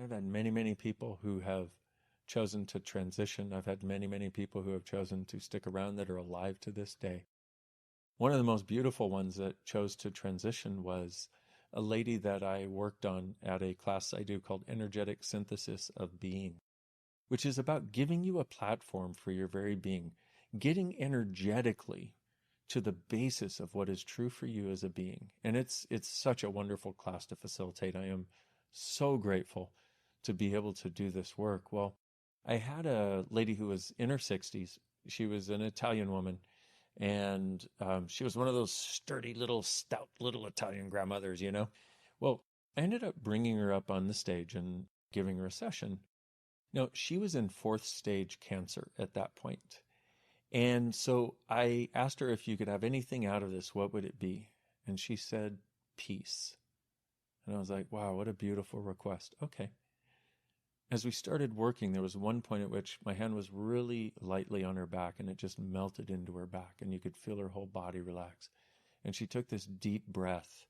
I've had many, many people who have chosen to transition. I've had many, many people who have chosen to stick around that are alive to this day. One of the most beautiful ones that chose to transition was a lady that I worked on at a class I do called Energetic Synthesis of Being, which is about giving you a platform for your very being, getting energetically to the basis of what is true for you as a being. And it's such a wonderful class to facilitate. I am so grateful to be able to do this work. Well, I had a lady who was in her 60s. She was an Italian woman, and she was one of those sturdy little, stout little Italian grandmothers, you know. Well, I ended up bringing her up on the stage and giving her a session. Now, she was in 4th stage cancer at that point. And so I asked her, if you could have anything out of this, what would it be? And she said, peace. And I was like, wow, what a beautiful request. Okay. As we started working, there was one point at which my hand was really lightly on her back, and it just melted into her back, and you could feel her whole body relax. And she took this deep breath.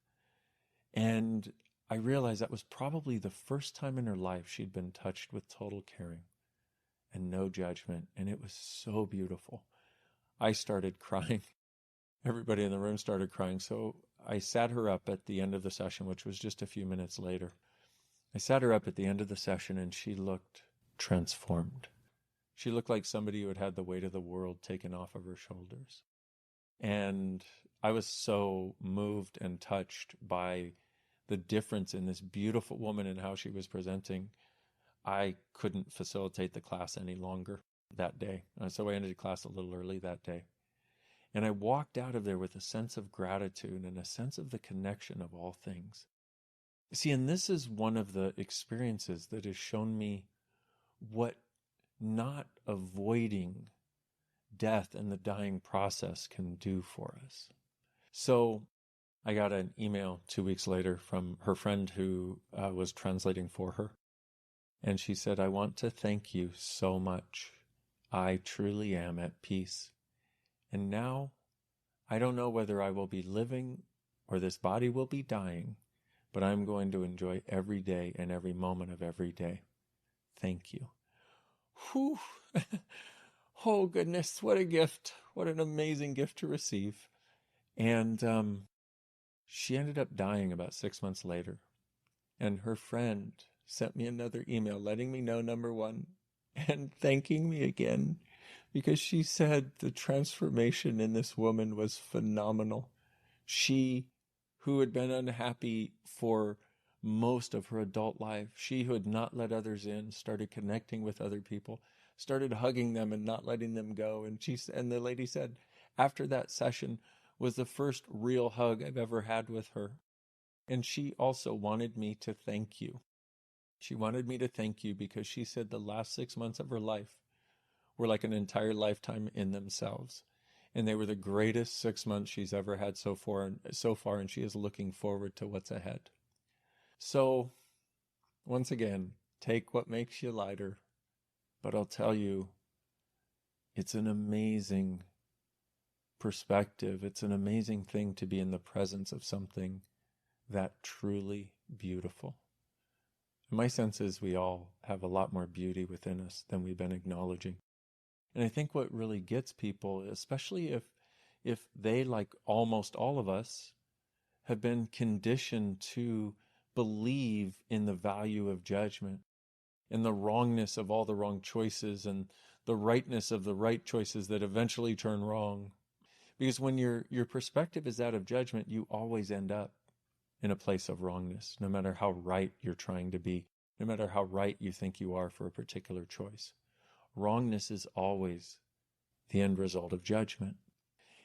And I realized that was probably the first time in her life she'd been touched with total caring and no judgment. And it was so beautiful. I started crying. Everybody in the room started crying. So I sat her up at the end of the session, which was just a few minutes later. I sat her up at the end of the session, and she looked transformed. She looked like somebody who had had the weight of the world taken off of her shoulders. And I was so moved and touched by the difference in this beautiful woman and how she was presenting. I couldn't facilitate the class any longer that day. So I ended class a little early that day. And I walked out of there with a sense of gratitude and a sense of the connection of all things. See, and this is one of the experiences that has shown me what not avoiding death and the dying process can do for us. So I got an email 2 weeks later from her friend who was translating for her. And she said, I want to thank you so much. I truly am at peace. And now I don't know whether I will be living or this body will be dying, but I'm going to enjoy every day and every moment of every day. Thank you. Whew. Oh, goodness, what a gift. What an amazing gift to receive. And she ended up dying about 6 months later. And her friend sent me another email letting me know, number one, and thanking me again, because she said the transformation in this woman was phenomenal. She, who had been unhappy for most of her adult life, she who had not let others in, started connecting with other people, started hugging them and not letting them go. And the lady said, after that session was the first real hug I've ever had with her. And she also wanted me to thank you. She wanted me to thank you because she said the last 6 months of her life were like an entire lifetime in themselves. And they were the greatest 6 months she's ever had so far, and she is looking forward to what's ahead. So, once again, take what makes you lighter. But I'll tell you, it's an amazing perspective. It's an amazing thing to be in the presence of something that truly beautiful. My sense is we all have a lot more beauty within us than we've been acknowledging. And I think what really gets people, especially if they, like almost all of us, have been conditioned to believe in the value of judgment and the wrongness of all the wrong choices and the rightness of the right choices that eventually turn wrong. Because when your perspective is that of judgment, you always end up in a place of wrongness, no matter how right you're trying to be, no matter how right you think you are for a particular choice. Wrongness is always the end result of judgment.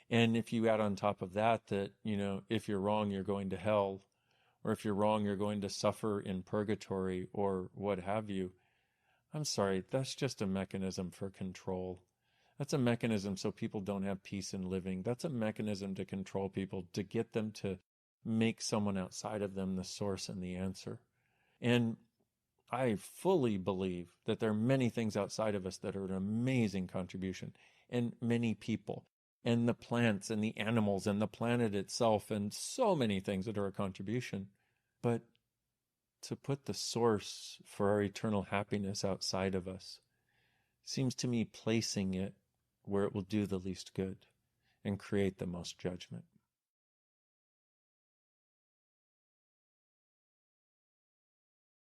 And if you add on top of that, if you're wrong, you're going to hell, or if you're wrong, you're going to suffer in purgatory or what have you, I'm sorry, that's just a mechanism for control. That's a mechanism so people don't have peace in living. That's a mechanism to control people, to get them to make someone outside of them the source and the answer. And I fully believe that there are many things outside of us that are an amazing contribution, and many people, and the plants and the animals and the planet itself, and so many things that are a contribution. But to put the source for our eternal happiness outside of us seems to me placing it where it will do the least good and create the most judgment.